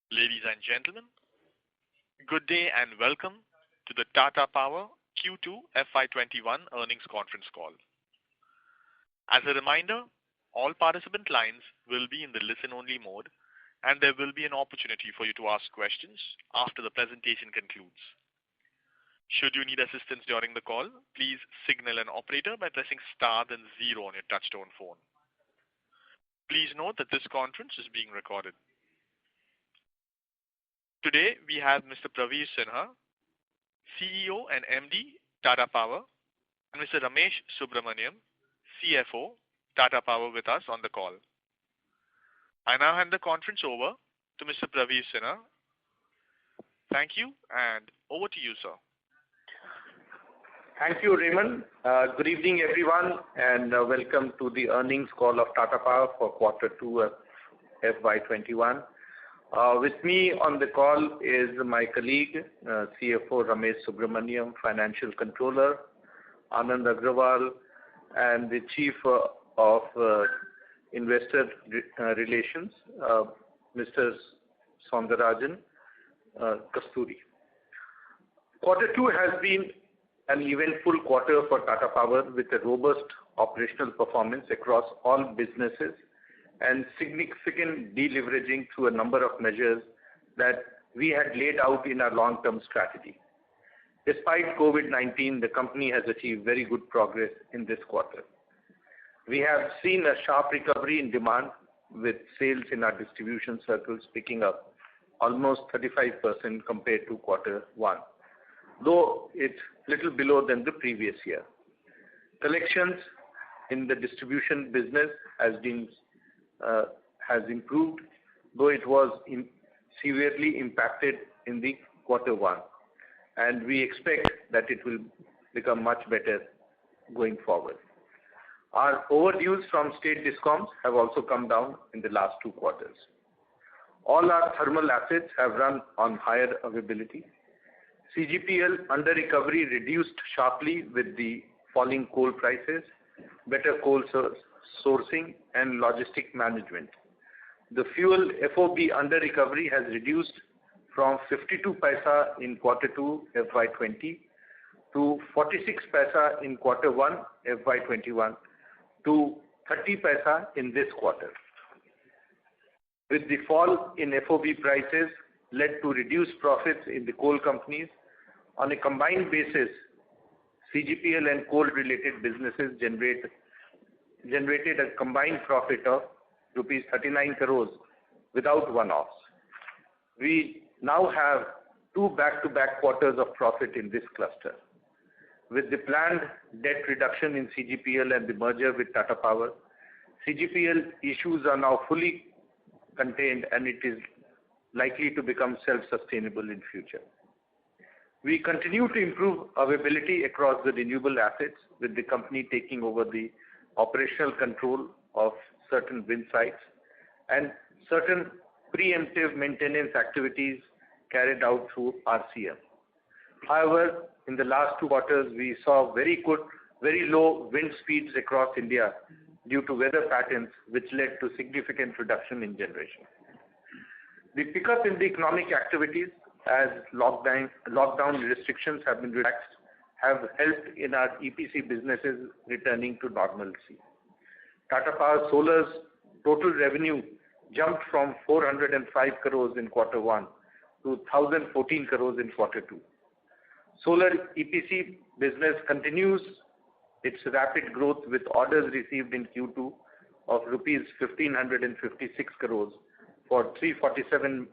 Ladies and gentlemen, good day and welcome to the Tata Power Q2 FY21 earnings conference call. As a reminder, all participant lines will be in the listen-only mode, and there will be an opportunity for you to ask questions after the presentation concludes. Should you need assistance during the call, please signal an operator by pressing star then 0 on your touchtone phone. Please note that this conference is being recorded. Today, we have Mr. Praveer Sinha, CEO and MD, Tata Power, and Mr. Ramesh Subramaniam, CFO, Tata Power with us on the call. I now hand the conference over to Mr. Praveer Sinha. Thank you, and over to you, sir. Thank you, Raymond. Good evening, everyone, and welcome to the earnings call of Tata Power for Q2 of FY21. With me on the call is my colleague, CFO Ramesh Subramaniam, Financial Controller, Anand Agrawal, and the Chief of Investor Relations, Mr. Soundarajan Kasturi. Q2 has been an eventful quarter for Tata Power with a robust operational performance across all businesses and significant deleveraging through a number of measures that we had laid out in our long-term strategy. Despite COVID-19, the company has achieved very good progress in this quarter. We have seen a sharp recovery in demand with sales in our distribution circles picking up almost 35% compared to Q1, though it's little below than the previous year. Collections in the distribution business has improved, though it was severely impacted in the Q1, and we expect that it will become much better going forward. Our overdues from state discoms have also come down in the last 2 quarters. All our thermal assets have run on higher availability. CGPL under recovery reduced sharply with the falling coal prices, better coal sourcing and logistic management. The fuel FOB under recovery has reduced from 52 paisa in Q2 FY20 to 46 paisa in Q1 FY21 to 30 paisa in this quarter. With the fall in FOB prices led to reduced profits in the coal companies. On a combined basis, CGPL and coal-related businesses generated a combined profit of rupees 39 crores without one-offs. We now have 2 back-to-back quarters of profit in this cluster. With the planned debt reduction in CGPL and the merger with Tata Power, CGPL issues are now fully contained and it is likely to become self-sustainable in future. We continue to improve availability across the renewable assets with the company taking over the operational control of certain wind sites and certain preemptive maintenance activities carried out through RCM. However, in the last 2 quarters, we saw very low wind speeds across India due to weather patterns which led to significant reduction in generation. The pickup in the economic activities as lockdown restrictions have been relaxed have helped in our EPC businesses returning to normalcy. Tata Power Solar's total revenue jumped from 405 crores in Q1 to 1014 crores in Q2. Solar EPC business continues its rapid growth with orders received in Q2 of rupees 1556 crores for 347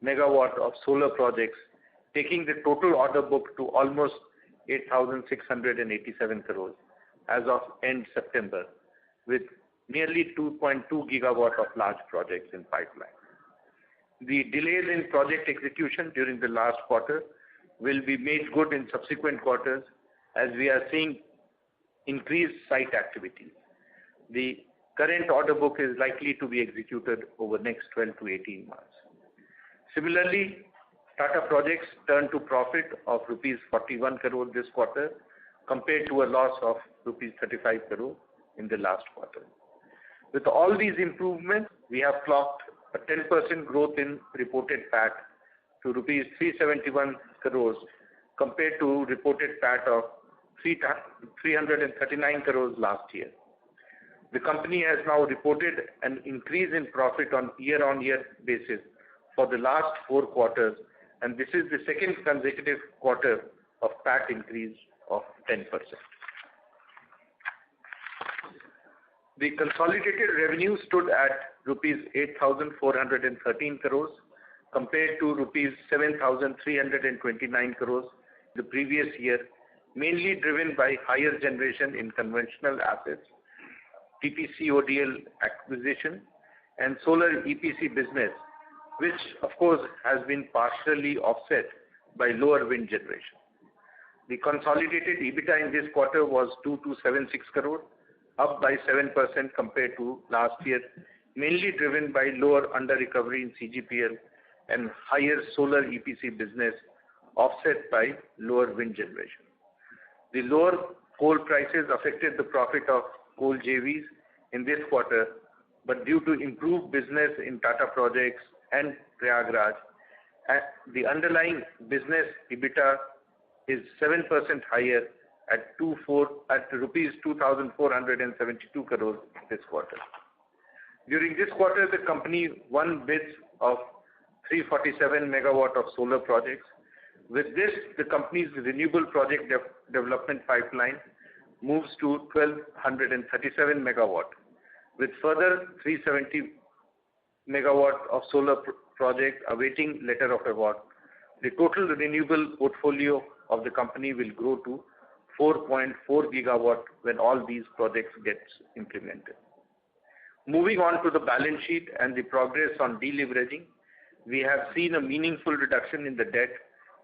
megawatt of solar projects, taking the total order book to almost 8,687 crores as of end September, with nearly 2.2 gigawatt of large projects in pipeline. The delays in project execution during the last quarter will be made good in subsequent quarters as we are seeing increased site activities. The current order book is likely to be executed over next 12 to 18 months. Similarly, Tata Projects turned to profit of rupees 41 crore this quarter compared to a loss of rupees 35 crore in the last quarter. With all these improvements, we have clocked a 10% growth in reported PAT to rupees 371 crores compared to reported PAT of 339 crores last year. The company has now reported an increase in profit on year-on-year basis for the last 4 quarters, and this is the second consecutive quarter of PAT increase of 10%. The consolidated revenue stood at rupees 8,413 crores compared to rupees 7,329 crores the previous year, mainly driven by higher generation in conventional assets, TPCODL acquisition, and solar EPC business, which of course has been partially offset by lower wind generation. The consolidated EBITDA in this quarter was 2,276 crore, up by 7% compared to last year, mainly driven by lower under recovery in CGPL and higher solar EPC business, offset by lower wind generation. The lower coal prices affected the profit of coal JVs in this quarter, but due to improved business in Tata Projects and Prayagraj, the underlying business EBITDA is 7% higher at rupees 2,472 crores this quarter. During this quarter, the company won bids of 347 megawatt of solar projects. With this, the company's renewable project development pipeline moves to 1,237 megawatt, with further 370 megawatt of solar project awaiting letter of award. The total renewable portfolio of the company will grow to 4.4 gigawatt when all these projects get implemented. Moving on to the balance sheet and the progress on deleveraging, we have seen a meaningful reduction in the debt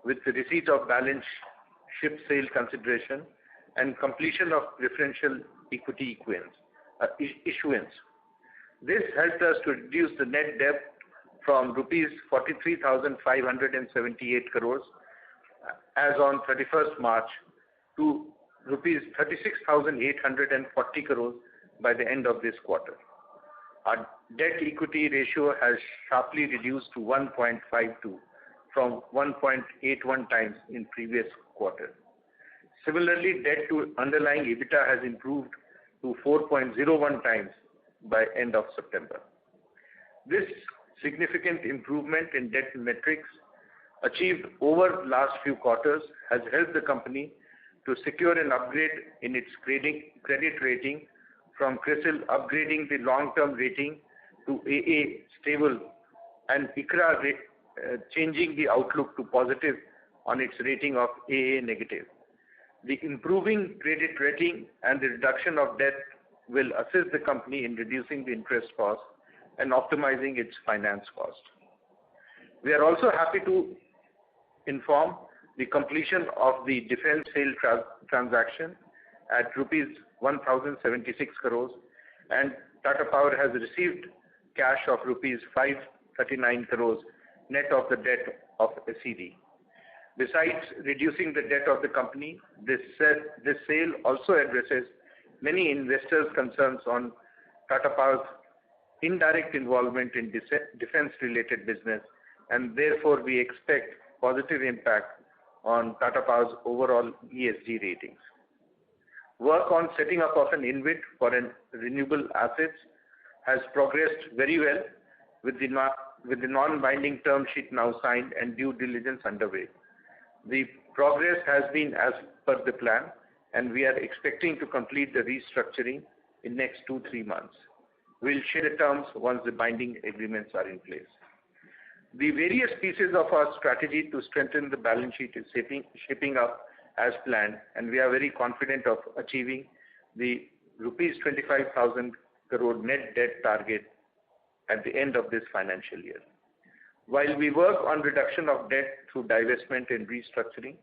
with the receipt of balance ship sale consideration and completion of preferential equity issuance. This helped us to reduce the net debt from rupees 43,578 crores as on 31st March to rupees 36,840 crores by the end of this quarter. Our debt equity ratio has sharply reduced to 1.52 from 1.81 times in previous quarter. Similarly, debt to underlying EBITDA has improved to 4.01 times by end of September. This significant improvement in debt metrics achieved over last few quarters has helped the company to secure an upgrade in its credit rating from CRISIL, upgrading the long-term rating to AA stable, and ICRA changing the outlook to positive on its rating of AA negative. The improving credit rating and the reduction of debt will assist the company in reducing the interest cost and optimizing its finance cost. We are also happy to inform the completion of the defense sale transaction at rupees 1,076 crores, and Tata Power has received cash of rupees 539 crores net of the debt of SED. Besides reducing the debt of the company, this sale also addresses many investors' concerns on Tata Power's indirect involvement in defense-related business, and therefore we expect positive impact on Tata Power's overall ESG ratings. Work on setting up of an InvIT for renewable assets has progressed very well, with the non-binding term sheet now signed and due diligence underway. The progress has been as per the plan, and we are expecting to complete the restructuring in next 2-3 months. We'll share the terms once the binding agreements are in place. The various pieces of our strategy to strengthen the balance sheet is shaping up as planned, and we are very confident of achieving the rupees 25,000 crore net debt target at the end of this financial year. While we work on reduction of debt through divestment and restructuring,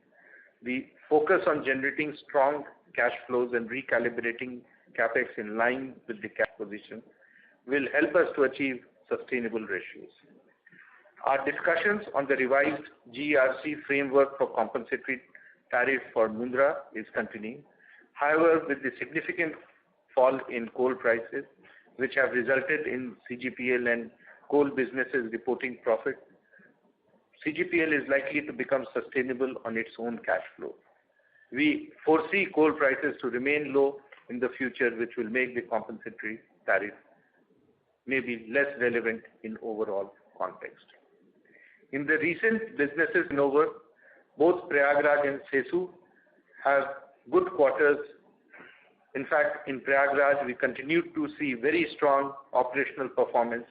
the focus on generating strong cash flows and recalibrating capex in line with the cash position will help us to achieve sustainable ratios. Our discussions on the revised GERC framework for compensatory tariff for Mundra is continuing. However, with the significant fall in coal prices, which have resulted in CGPL and coal businesses reporting profit, CGPL is likely to become sustainable on its own cash flow. We foresee coal prices to remain low in the future, which will make the compensatory tariff maybe less relevant in overall context. In the recent businesses in over, both Prayagraj and Sesu have good quarters. In fact, in Prayagraj, we continue to see very strong operational performance,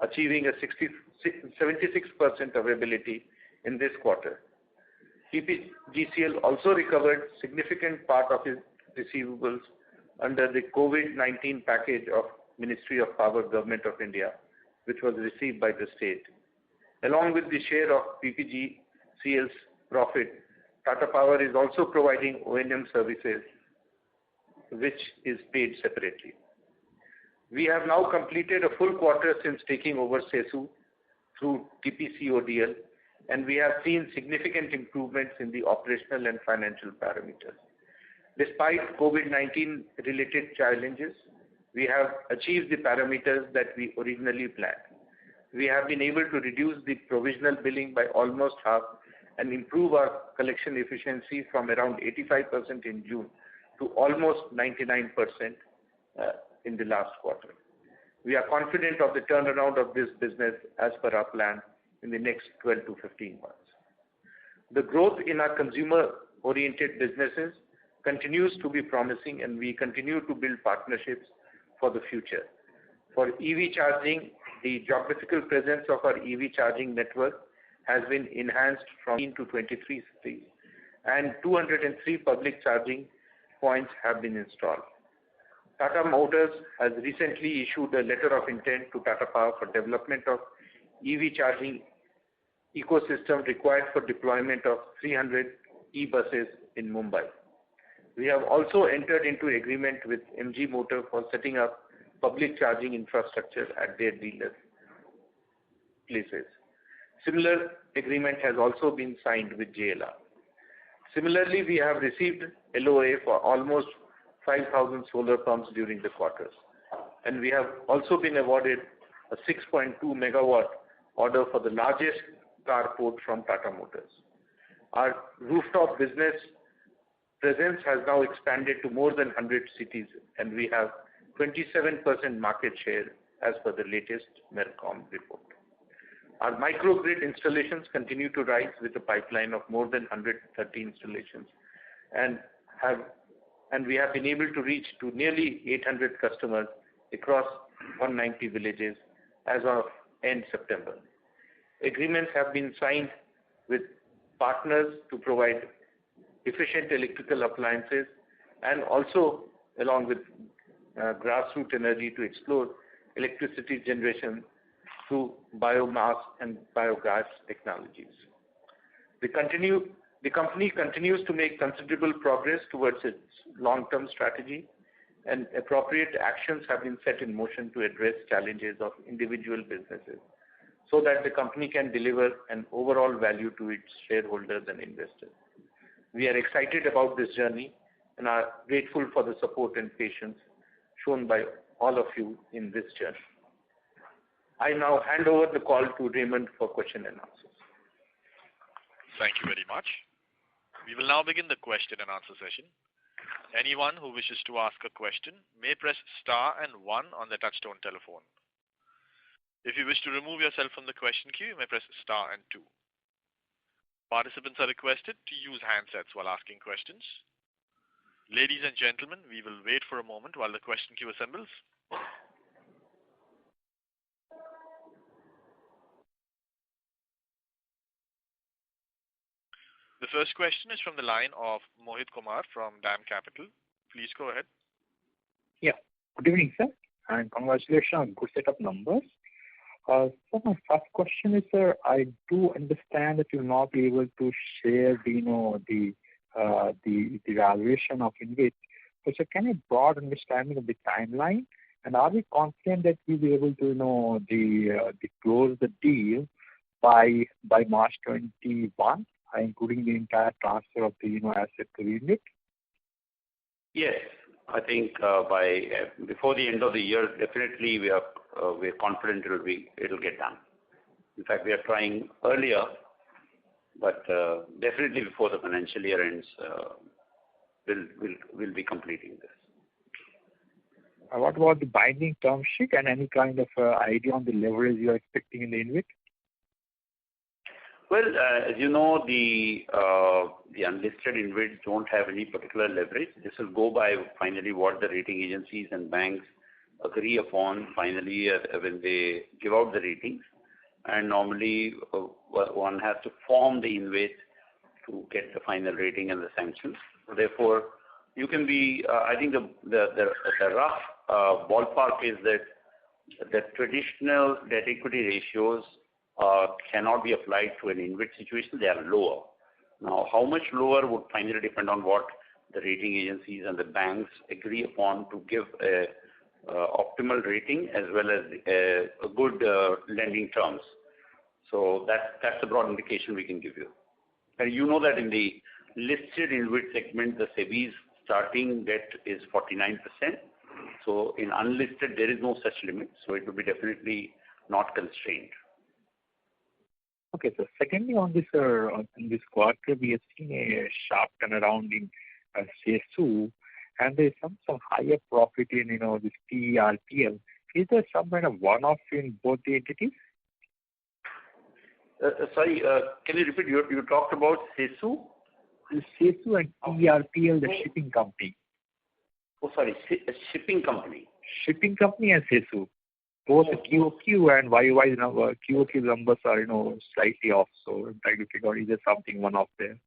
achieving a 76% availability in this quarter. TPGCL also recovered significant part of its receivables under the COVID-19 package of Ministry of Power, Government of India, which was received by the state. Along with the share of PPGCL's profit, Tata Power is also providing O&M services, which is paid separately. We have now completed a full quarter since taking over Sesu through TPCODL, and we have seen significant improvements in the operational and financial parameters. Despite COVID-19 related challenges, we have achieved the parameters that we originally planned. We have been able to reduce the provisional billing by almost half and improve our collection efficiency from around 85% in June to almost 99% in the last quarter. We are confident of the turnaround of this business as per our plan in the next 12 to 15 months. The growth in our consumer-oriented businesses continues to be promising, and we continue to build partnerships for the future. For EV charging, the geographical presence of our EV charging network has been enhanced from 18 to 23 cities, and 203 public charging points have been installed. Tata Motors has recently issued a letter of intent to Tata Power for development of EV charging ecosystem required for deployment of 300 e-buses in Mumbai. We have also entered into agreement with MG Motor for setting up public charging infrastructure at their dealers' places. Similar agreement has also been signed with JLR. Similarly, we have received LOA for almost 5,000 solar pumps during the quarters, and we have also been awarded a 6.2 megawatt order for the largest carport from Tata Motors. Our rooftop business presence has now expanded to more than 100 cities, and we have 27% market share as per the latest Mercom report. Our microgrid installations continue to rise with a pipeline of more than 130 installations, and we have been able to reach to nearly 800 customers across 190 villages as of end September. Agreements have been signed with partners to provide efficient electrical appliances, and also along with grassroots energy to explore electricity generation through biomass and biogas technologies. The company continues to make considerable progress towards its long-term strategy, and appropriate actions have been set in motion to address challenges of individual businesses so that the company can deliver an overall value to its shareholders and investors. We are excited about this journey and are grateful for the support and patience shown by all of you in this journey. I now hand over the call to Raymond for question and answers. Thank you very much. We will now begin the question and answer session. Anyone who wishes to ask a question may press star and 1 on the touchtone telephone. If you wish to remove yourself from the question queue, you may press star and 2. Participants are requested to use handsets while asking questions. Ladies and gentlemen, we will wait for a moment while the question queue assembles. The first question is from the line of Mohit Kumar from DAM Capital. Please go ahead. Yeah. Good evening, sir, and congratulations on good set of numbers. So my first question is, sir, I do understand that you'll not be able to share, the valuation of InvIT. But sir, can you broad understanding of the timeline, and are we confident that we'll be able to, close the deal by March 21, including the entire transfer of the asset to InvIT? Yes, I think before the end of the year, definitely we are confident it'll get done. In fact, we are trying earlier, but definitely before the financial year ends, we'll be completing this. What about the binding term sheet and any kind of idea on the leverage you are expecting in the InvIT? Well, as you know, the unlisted InvITs don't have any particular leverage. This will go by finally what the rating agencies and banks agree upon finally when they give out the ratings. And normally one has to form the InvIT to get the final rating and the sanctions. So therefore, you can be. I think the rough ballpark is that the traditional debt equity ratios cannot be applied to an InvIT situation. They are lower. Now, how much lower would finally depend on what the rating agencies and the banks agree upon to give a optimal rating as well as a good lending terms. So that's a broad indication we can give you. And you know that in the listed InvIT segment, the SEBI's starting debt is 49%. So in unlisted, there is no such limit. So it will be definitely not constrained. Okay, so secondly, on this in this quarter, we have seen a sharp turnaround in CSU, and there's some higher profit in this TERPL. Is there some kind of one-off in both the entities? Sorry, can you repeat? You talked about CSU? CSU and TERPL, the shipping company. Oh, sorry, shipping company. Shipping company and CSU. Both the QOQ and YOY number, QOQ numbers are, slightly off. So I'm trying to figure out, is there something one-off there?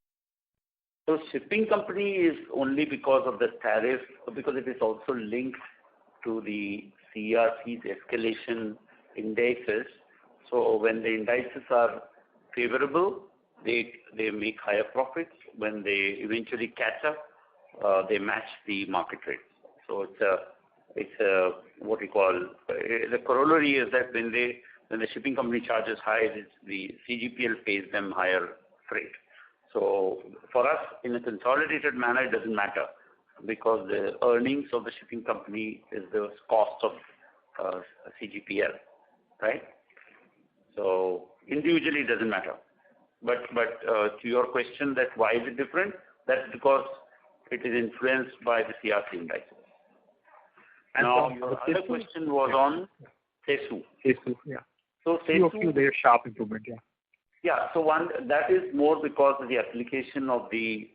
So shipping company is only because of the tariff, because it is also linked to the CERC's escalation indexes. So when the indices are favorable, they make higher profits. When they eventually catch up, they match the market rates. So it's what we call the corollary is that when the shipping company charges high, the CGPL pays them higher freight. So for us, in a consolidated manner, it doesn't matter because the earnings of the shipping company is the cost of CGPL, right? So individually, it doesn't matter. But to your question that why is it different? That's because it is influenced by the CRC indices. And now, your other question was on CESU. CESU, yeah. So CESU, there's sharp improvement, yeah. Yeah, so one, that is more because of the application of the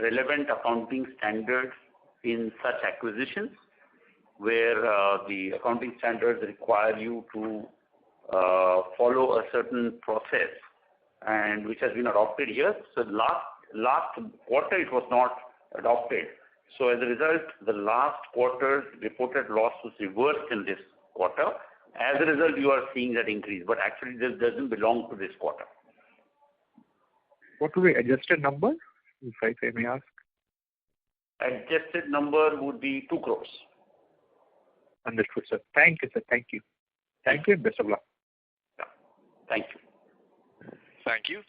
relevant accounting standards in such acquisitions, where the accounting standards require you to follow a certain process, and which has been adopted here. So last quarter it was not adopted. So as a result, the last quarter's reported loss was reversed in this quarter. As a result, you are seeing that increase, but actually this doesn't belong to this quarter. What would be adjusted number, if I may ask? Adjusted number would be 2 crores. Understood, sir. Thank you, sir. Thank you. Thank you. Best of luck. Yeah. Thank you. Thank you.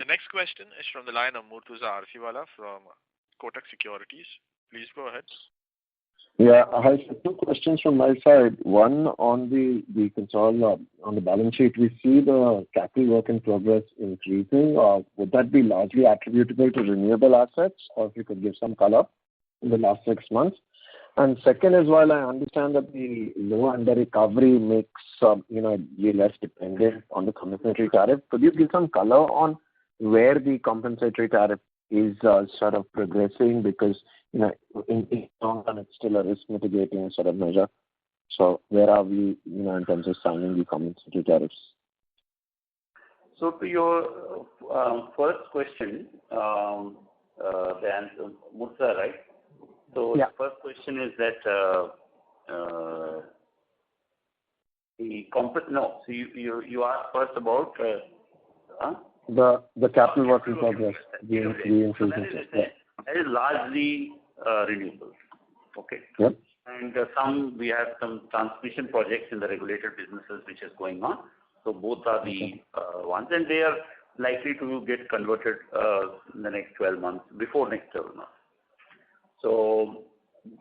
The next question is from the line of Murtuza Arsiwala from Kotak Securities. Please go ahead. Yeah, hi. So 2 questions from my side. One on the console on the balance sheet, we see the capital work in progress increasing. Would that be largely attributable to renewable assets, or if you could give some color in the last 6 months? And second is, while I understand that the low under recovery makes you less dependent on the compensatory tariff, could you give some color on where the compensatory tariff is sort of progressing? Because in long run it's still a risk mitigating sort of measure. So where are we in terms of signing the compensatory tariffs? So to your first question, the answer, Murtuza, right? So yeah. The first question is that So you asked first about the capital work in progress. That is largely renewables. Okay. Yep. And we have some transmission projects in the regulated businesses which is going on. So both are the ones, and they are likely to get converted in the next 12 months, before next 12 months. So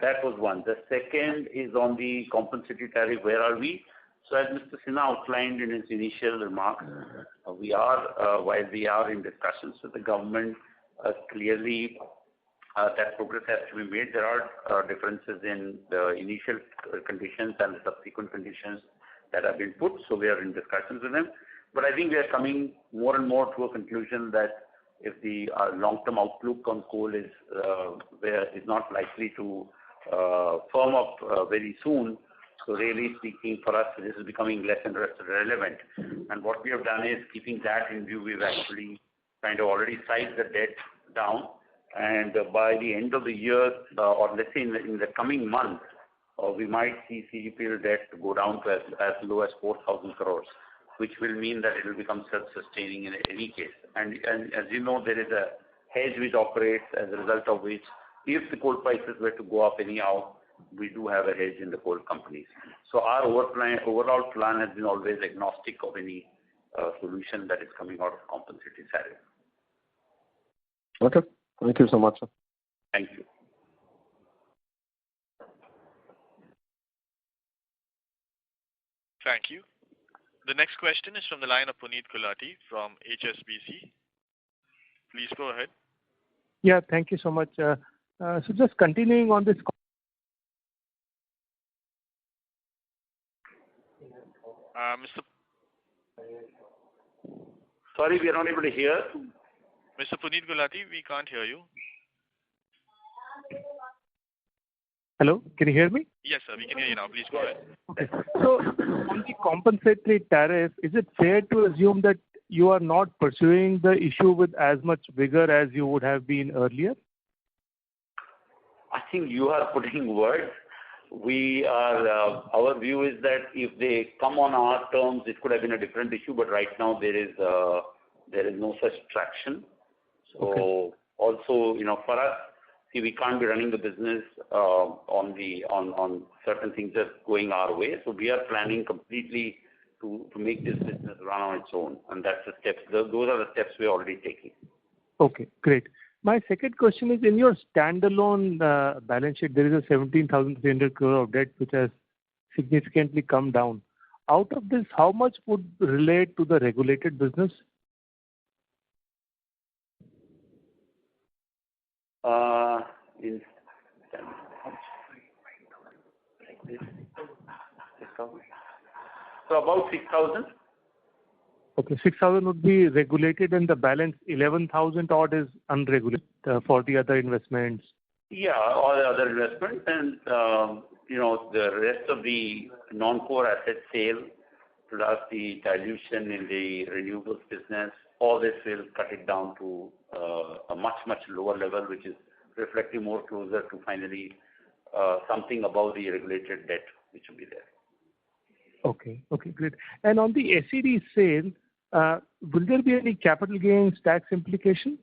That was one. The second is on the compensatory tariff. Where are we? So as Mr. Sinha outlined in his initial remarks, while we are in discussions with the government, clearly that progress has to be made. There are differences in the initial conditions and the subsequent conditions that have been put. So we are in discussions with them. But I think we are coming more and more to a conclusion that if the long-term outlook on coal is not likely to firm up very soon, so really speaking for us, this is becoming less and less relevant. And what we have done is, keeping that in view, we've actually kind of already sized the debt down. And by the end of the year, or let's say in the coming month, we might see CGPL debt go down to as low as 4,000 crores, which will mean that it will become self-sustaining in any case. And as you know, there is a hedge which operates, as a result of which, if the coal prices were to go up anyhow, we do have a hedge in the coal companies. So our overall plan has been always agnostic of any solution that is coming out of compensatory tariff. Okay. Thank you so much, sir. Thank you. Thank you. The next question is from the line of Puneet Gulati from HSBC. Please go ahead. Yeah, thank you so much. So just continuing on this. Mr. Sorry, we are not able to hear. Mr. Puneet Gulati, we can't hear you. Hello, can you hear me? Yes, sir, we can hear you now. Please go ahead. Okay. So on the compensatory tariff, is it fair to assume that you are not pursuing the issue with as much vigor as you would have been earlier? I think you are putting words. We are. Our view is that if they come on our terms, it could have been a different issue. But right now there is no such traction. So okay. Also, for us, see, we can't be running the business on certain things just going our way. So we are planning completely to make this business run on its own, and that's the steps. Those are the steps we are already taking. Okay, great. My second question is, in your standalone balance sheet, there is a 17,300 crore of debt which has significantly come down. Out of this, how much would relate to the regulated business? So about 6,000. Okay, 6,000 would be regulated, and the balance 11,000 odd is unregulated for the other investments. Yeah, all the other investments, and the rest of the non-core asset sale, plus the dilution in the renewables business, all this will cut it down to a much lower level, which is reflecting more closer to finally something above the regulated debt, which will be there. Okay, great. And on the SED sale, will there be any capital gains tax implication?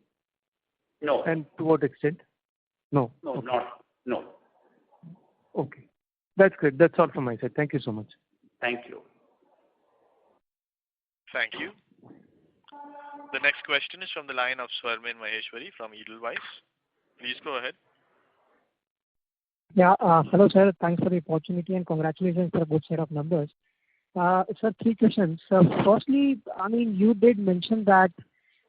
No. And to what extent? No. No, okay. No. Okay. That's great. That's all from my side. Thank you so much. Thank you. Thank you. The next question is from the line of Swarmin Maheshwari from Edelweiss. Please go ahead. Yeah, hello sir. Thanks for the opportunity and congratulations for a good set of numbers. Sir, 3 questions. Firstly, I mean, you did mention that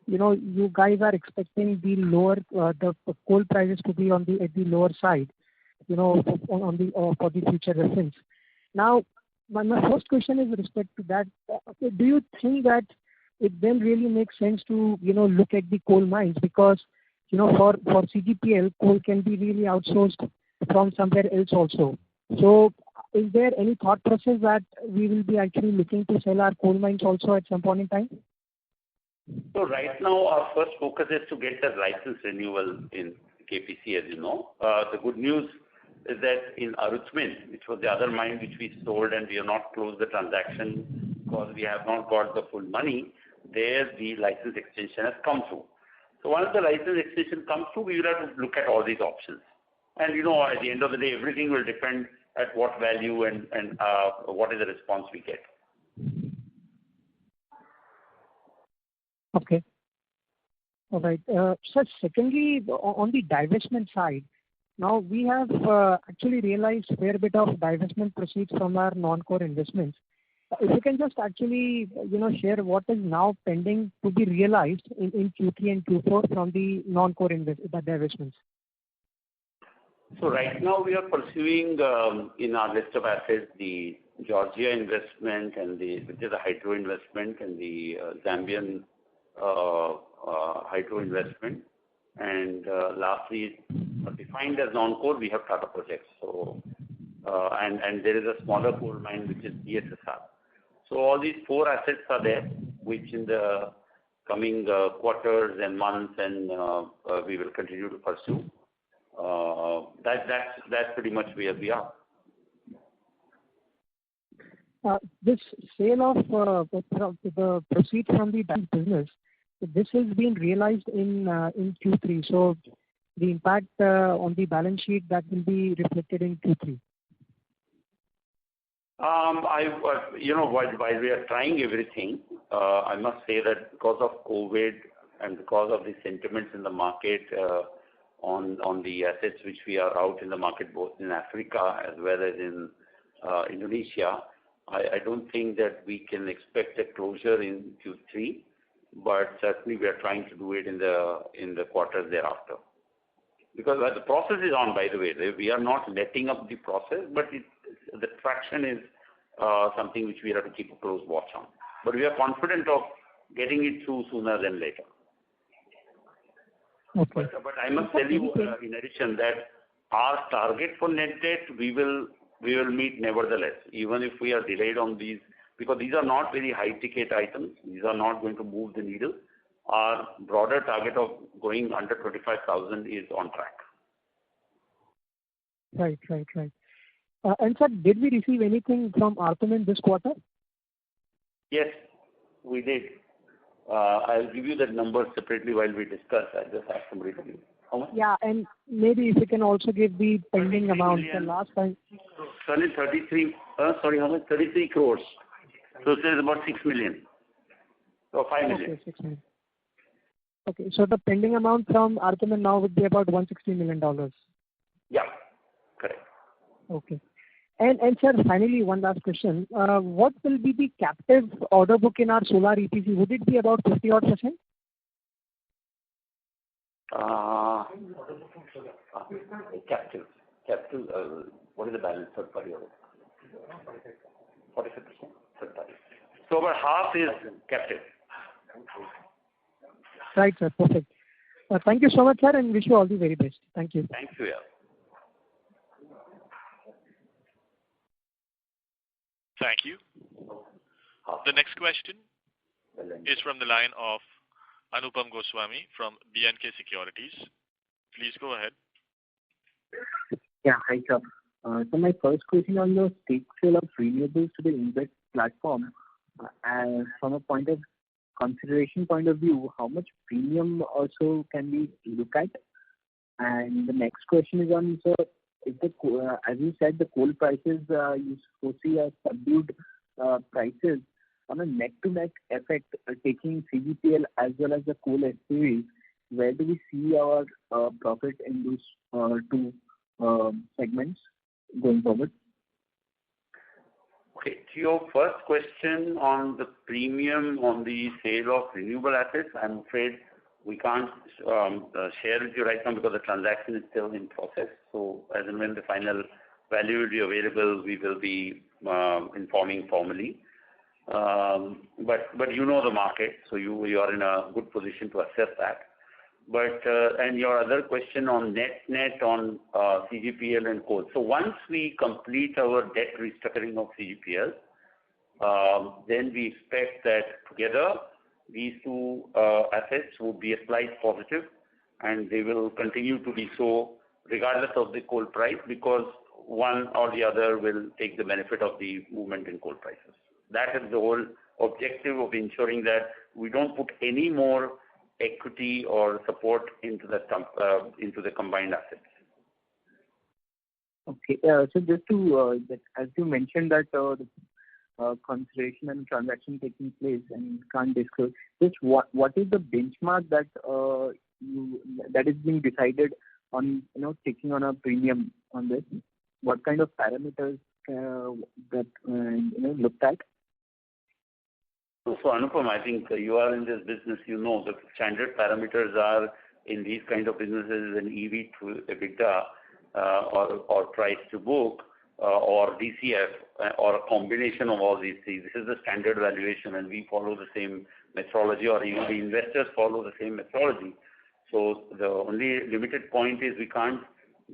you guys are expecting the lower the coal prices to be at the lower side, for the future reference. Now, my first question is with respect to that. Do you think that it then really makes sense to look at the coal mines, because for CGPL, coal can be really outsourced from somewhere else also. So is there any thought process that we will be actually looking to sell our coal mines also at some point in time? So right now our first focus is to get the license renewal in KPC, as you know. The good news is that in Arutmin, which was the other mine which we sold and we have not closed the transaction because we have not got the full money, there the license extension has come through. So once the license extension comes through, we will have to look at all these options. And at the end of the day, everything will depend at what value and what is the response we get. Okay. All right. Sir, secondly, on the divestment side, Now, we have actually realized a fair bit of divestment proceeds from our non-core investments. If you can just actually, share what is now pending to be realized in Q3 and Q4 from the non-core divestments. So right now we are pursuing in our list of assets the Georgia investment and which is a hydro investment, and the Zambian hydro investment, and lastly, defined as non-core, we have Tata projects. So and there is a smaller coal mine which is DSSR. So all these 4 assets are there, which in the coming quarters and months, and we will continue to pursue. That's pretty much where we are. This sale of the proceeds from the bank business, this has been realized in Q3. So the impact on the balance sheet, that will be reflected in Q3. While we are trying everything, I must say that because of COVID and because of the sentiments in the market on the assets which we are out in the market, both in Africa as well as in Indonesia, I don't think that we can expect a closure in Q3, but certainly we are trying to do it in the quarters thereafter. Because the process is on, by the way. We are not letting up the process, but the traction is something which we have to keep a close watch on. But we are confident of getting it through sooner than later. Okay. But I must tell you, in addition, that our target for net debt, we will meet nevertheless, even if we are delayed on these, because these are not very high-ticket items. These are not going to move the needle. Our broader target of going under 25,000 is on track. Right. And sir, did we receive anything from Arthaman this quarter? Yes, we did. I'll give you that number separately while we discuss. I just asked somebody to give. How much? Yeah, and maybe if you can also give the pending amount. The last time. Sorry, 33. Sorry, how much? 33 crores. So it is about 6 million. So 5 million. Okay, 6 million. Okay, so the pending amount from Arthaman now would be about $160 million. Yeah, correct. Okay. And sir, finally, one last question. What will be the captive order book in our solar EPC? Would it be about 50-odd%? Captive. What is the balance? Third party order? 45%. Third party. So about half is captive. Right, sir. Perfect. Thank you so much, sir, and wish you all the very best. Thank you. Thank you. Yeah. Thank you. The next question is from the line of Anupam Goswami from B&K Securities. Please go ahead. Yeah, hi, sir. So my first question on the stake sale of renewables to the InvIT platform, from a consideration point of view, how much premium also can we look at? And the next question is on, sir, as you said, the coal prices, you foresee a subdued prices on a net-to-net effect, taking CGPL as well as the coal SPVs. Where do we see our profit in those two segments going forward? Okay, to your first question on the premium on the sale of renewable assets, I'm afraid we can't share with you right now because the transaction is still in process. So as and when the final value will be available, we will be informing formally. But you know the market, so you are in a good position to assess that. But and your other question on net on CGPL and coal. So once we complete our debt restructuring of CGPL, then we expect that together these two assets will be a slight positive, and they will continue to be so regardless of the coal price, because one or the other will take the benefit of the movement in coal prices. That is the whole objective of ensuring that we don't put any more equity or support into the combined assets. Okay, so just to as you mentioned that the consideration and transaction taking place and you can't disclose, just what is the benchmark that that is being decided on taking on a premium on this? What kind of parameters that looked at? So Anupam, I think you are in this business, the standard parameters are in these kind of businesses an EV to EBITDA or price to book or DCF or a combination of all these things. This is the standard valuation and we follow the same methodology, or even the investors follow the same methodology. So the only limited point is we can't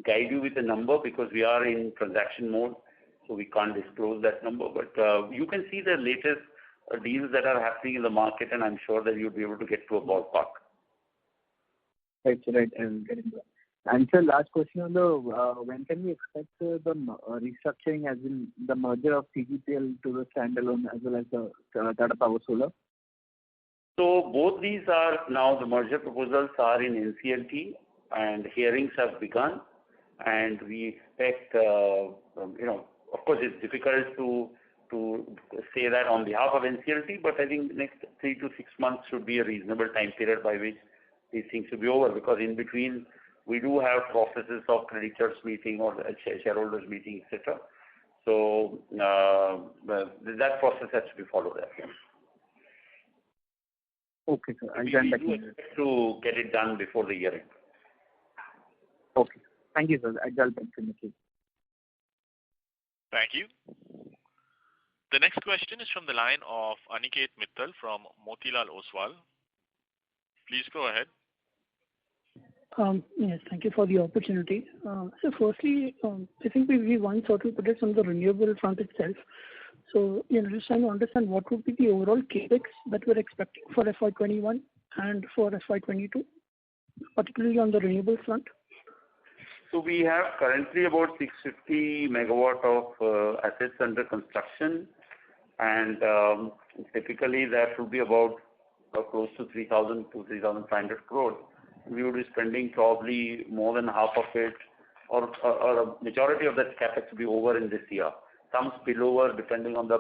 guide you with a number because we are in transaction mode, so we can't disclose that number. But you can see the latest deals that are happening in the market, and I'm sure that you'll be able to get to a ballpark. Right. And getting that. And sir, last question on the when can we expect the restructuring, as in the merger of CGPL to the standalone as well as the Tata Power Solar? So both these are now, the merger proposals are in NCLT and hearings have begun, and we expect, of course it's difficult to say that on behalf of NCLT, but I think next 3 to 6 months should be a reasonable time period by which these things should be over, because in between we do have processes of creditors meeting or shareholders meeting, etc. So that process has to be followed up. Okay, sir. We expect to get it done before the year end. Okay. Thank you, sir. I'll back to you. Thank you. The next question is from the line of Aniket Mittal from Motilal Oswal. Please go ahead. Yes, thank you for the opportunity. So firstly, I think we won certain projects on the renewable front itself. So, just trying to understand what would be the overall capex that we're expecting for FY21 and for FY22, particularly on the renewable front. So we have currently about 650 megawatt of assets under construction, and typically that would be about close to 3,000 to 3,500 crores. We would be spending probably more than half of it, or a majority of that capex to be over in this year. Some spillover, depending on the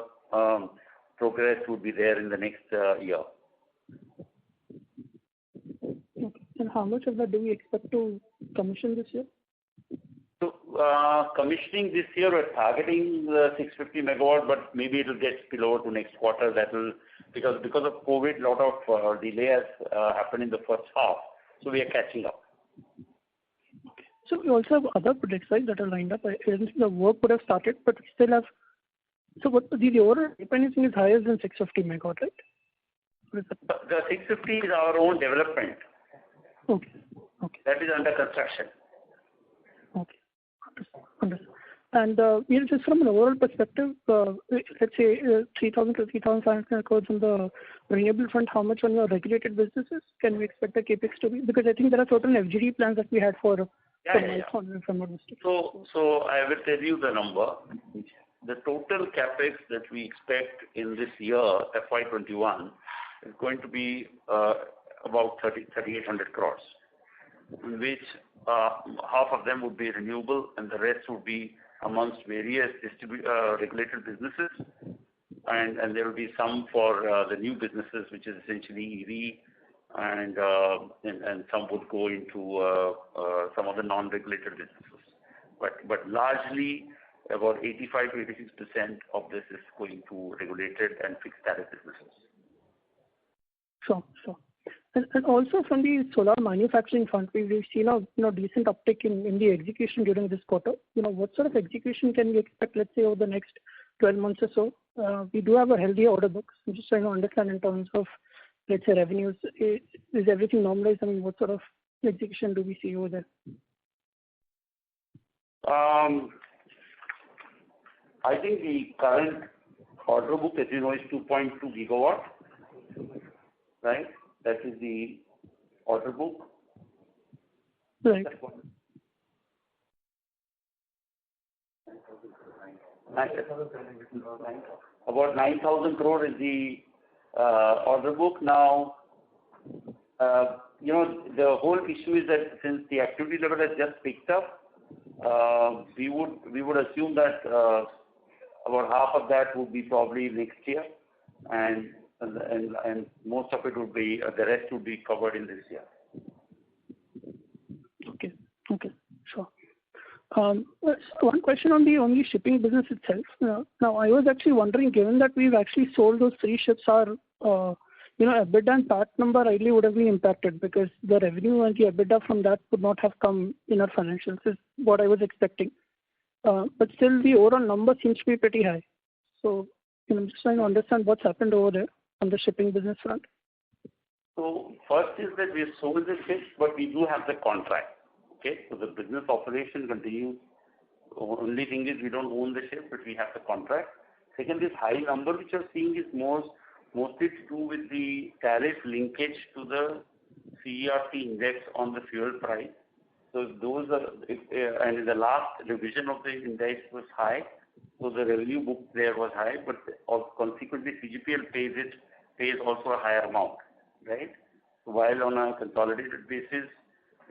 progress, would be there in the next year. Okay. And how much of that do we expect to commission this year? So commissioning this year, we're targeting 650 megawatt, but maybe it will get spillover to next quarter. That will, because of COVID, a lot of delay has happened in the first half. So we are catching up. Okay. So we also have other projects, right, that are lined up. I think the work would have started, but we still have. So what the overall dependency is higher than 650 megawatt, right? The 650 is our own development. Okay. That is under construction. Okay. Understood. And just from an overall perspective, let's say 3,000 to 3,500 crores on the renewable front, how much on your regulated businesses can we expect the capex to be? Because I think there are certain FGD plans that we had for from our mistake. So I will tell you the number. The total capex that we expect in this year, FY21, is going to be about 3,800 crores, in which half of them would be renewable and the rest would be amongst various regulated businesses, and there will be some for the new businesses, which is essentially EV, and some would go into some of the non-regulated businesses. But largely, about 85 to 86% of this is going to regulated and fixed tariff businesses. Sure. And also from the solar manufacturing front, we've seen a decent uptick in the execution during this quarter. What sort of execution can we expect, let's say, over the next 12 months or so? We do have a healthy order book. I'm just trying to understand in terms of, let's say, revenues. Is everything normalized? I mean, what sort of execution do we see over there? I think the current order book, as you know, is 2.2 gigawatt, right? That is the order book. Right. About 9,000 crore is the order book. Now, the whole issue is that since the activity level has just picked up, we would assume that about half of that would be probably next year, and most of it would be, the rest would be covered in this year. Okay. One question on the shipping business itself. Now, I was actually wondering, given that we've actually sold those 3 ships, our EBITDA and PAT number ideally would have been impacted because the revenue and the EBITDA from that would not have come in our financials, is what I was expecting. But still, the overall number seems to be pretty high. So, I'm just trying to understand what's happened over there on the shipping business front. So first is that we have sold the ships, but we do have the contract. Okay, so the business operation continues. Only thing is we don't own the ship, but we have the contract. Second, this high number which you're seeing is mostly to do with the tariff linkage to the CERC index on the fuel price. So those are, and the last revision of the index was high, so the revenue booked there was high, but consequently CGPL pays also a higher amount, right? While on a consolidated basis,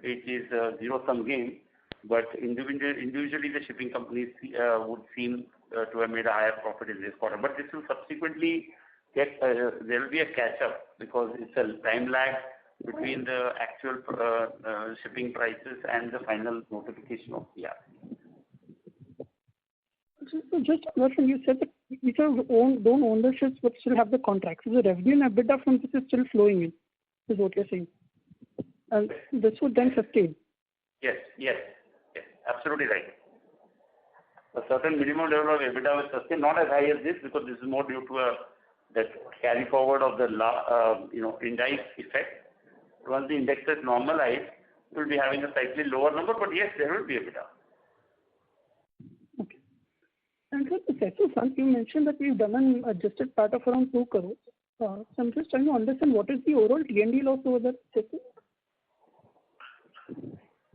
it is a zero-sum game, but individually the shipping companies would seem to have made a higher profit in this quarter. But this will subsequently get, there will be a catch-up because it's a time lag between the actual shipping prices and the final notification of the app. So just when you said that we don't own the ships but still have the contract. So the revenue and EBITDA from this is still flowing in, is what you're saying. And this would then sustain. Yes, absolutely right. A certain minimum level of EBITDA will sustain, not as high as this because this is more due to that carry forward of the index effect. Once the index is normalized, we'll be having a slightly lower number, but yes, there will be EBITDA. Okay. And for the second front, you mentioned that we've done an adjusted PAT of around 2 crores. So I'm just trying to understand what is the overall T&D loss over that sector?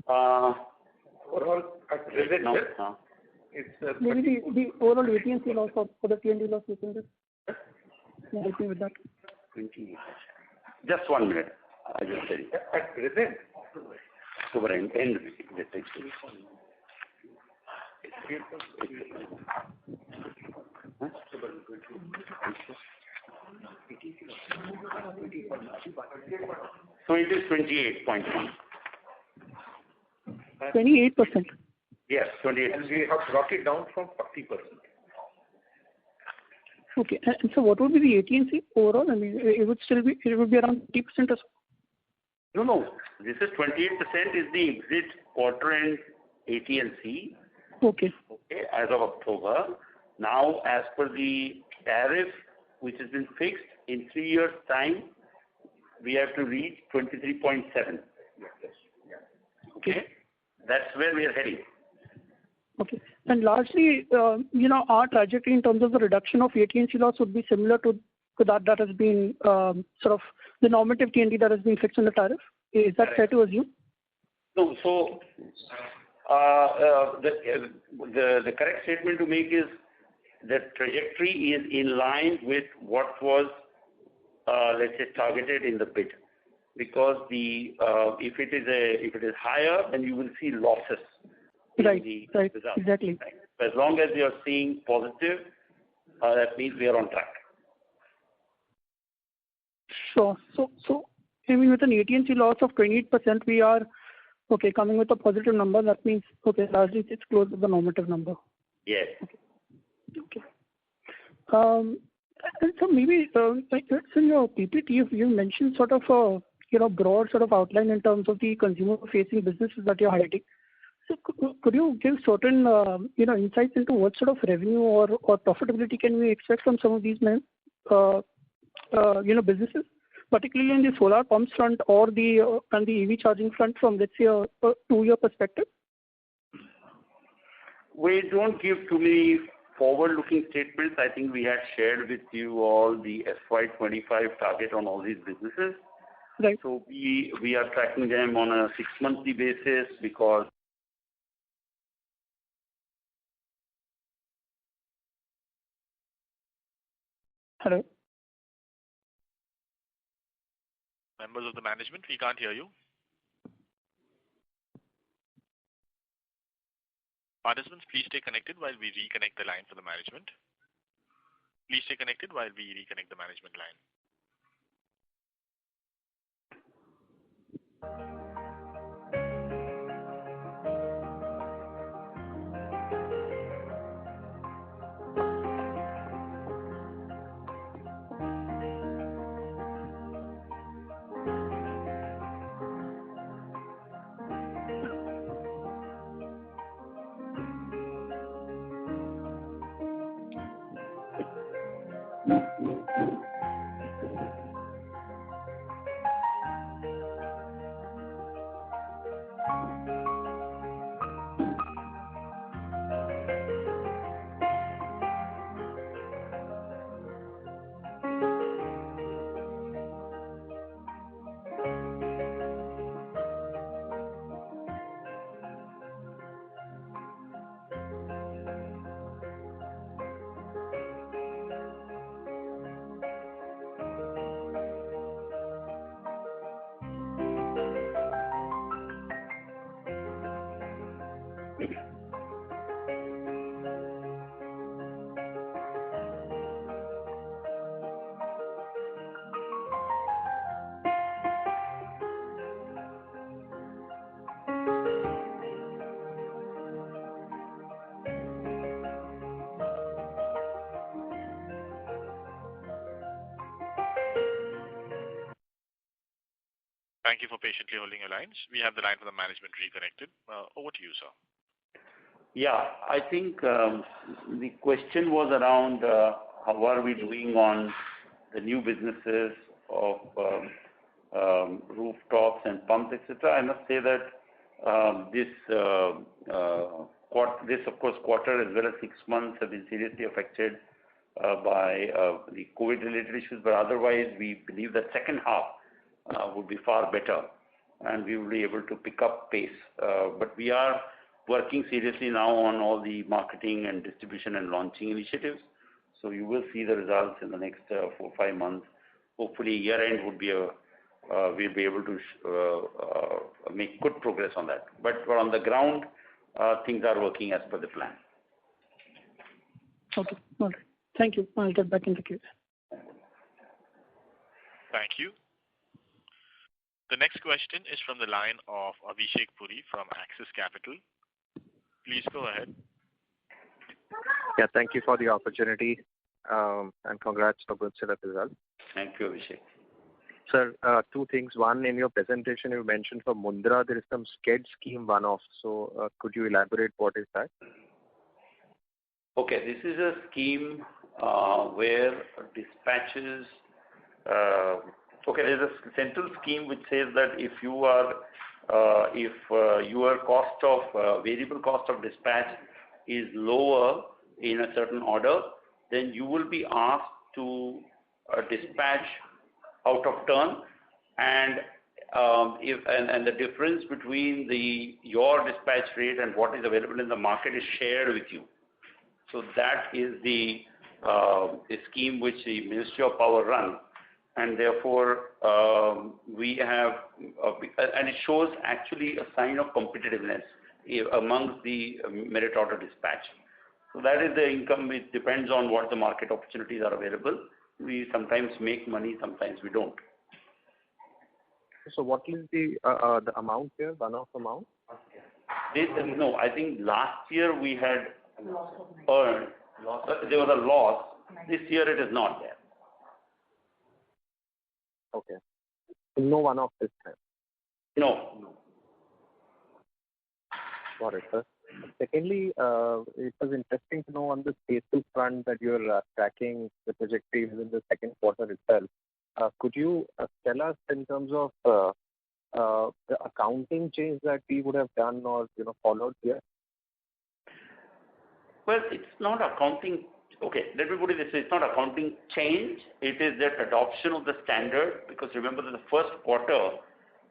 Overall, at present, it's maybe the overall AT&C loss for the T&D loss, you can just help me with that. 28. Just 1 minute. I just tell you. At present. Over end. Let's take it. So it is 28.1. 28%. Yes, 28. And we have brought it down from 40%. Okay. And so what would be the AT&C overall? I mean, it would be around 50% or so? No. This is 28% is the exit quarter end AT&C. Okay. As of October. Now, as per the tariff which has been fixed in 3 years' time, we have to reach 23.7. Okay. That's where we are heading. Okay. And largely, our trajectory in terms of the reduction of AT&C loss would be similar to that has been sort of the normative T&D that has been fixed in the tariff. Is that fair to assume? No. So the correct statement to make is the trajectory is in line with what was, let's say, targeted in the bid. Because if it is higher, then you will see losses in the results. Exactly. Right? As long as you are seeing positive, that means we are on track. Sure. So I mean, with an AT&C loss of 28%, we are coming with a positive number. That means largely it's close to the normative number. Yes. Okay. And so maybe in your PPT, you mentioned sort of a broad sort of outline in terms of the consumer-facing businesses that you're highlighting. So could you give certain insights into what sort of revenue or profitability can we expect from some of these businesses, particularly in the solar pumps front or the EV charging front from, let's say, a 2-year perspective? We don't give too many forward-looking statements. I think we had shared with you all the FY25 target on all these businesses. Right. So we are tracking them on a 6-monthly basis because Hello? Members of the management, we can't hear you. Participants, please stay connected while we reconnect the line for the management. Please stay connected while we reconnect the management line. Thank you for patiently holding your lines. We have the line for the management reconnected. Over to you, sir. Yeah, I think the question was around how are we doing on the new businesses of rooftops and pumps, etc. I must say that this of course quarter as well as 6 months have been seriously affected by the COVID-related issues, but otherwise we believe that second half would be far better and we will be able to pick up pace. But we are working seriously now on all the marketing and distribution and launching initiatives. So you will see the results in the next 4 or 5 months. Hopefully year end would be we'll be able to make good progress on that. But on the ground, things are working as per the plan. Okay, all right. Thank you. I'll get back in the queue. Thank you. The next question is from the line of Abhishek Puri from Axis Capital. Please go ahead. Yeah, thank you for the opportunity and congrats for good set of results. Thank you, Abhishek. Sir, 2 things. One, in your presentation you mentioned for Mundra there is some SCED scheme one-off. So could you elaborate what is that? Okay, this is a scheme where dispatches. There's a central scheme which says that if your cost of variable cost of dispatch is lower in a certain order, then you will be asked to dispatch out of turn, and the difference between your dispatch rate and what is available in the market is shared with you. So that is the scheme which the Ministry of Power runs. And therefore, we have, and it shows actually a sign of competitiveness amongst the merit order dispatch. So that is the income. It depends on what the market opportunities are available. We sometimes make money, sometimes we don't. So what is the amount here, one-off amount? No, I think last year we had earned, there was a loss. This year it is not there. Okay. No one-off this time? No. Got it, sir. Secondly, it was interesting to know on the safety front that you're tracking the trajectory within the second quarter itself. Could you tell us in terms of the accounting change that we would have done or followed here? Well, it's not accounting. Okay, let me put it this way. It's not accounting change. It is that adoption of the standard, because remember that the first quarter,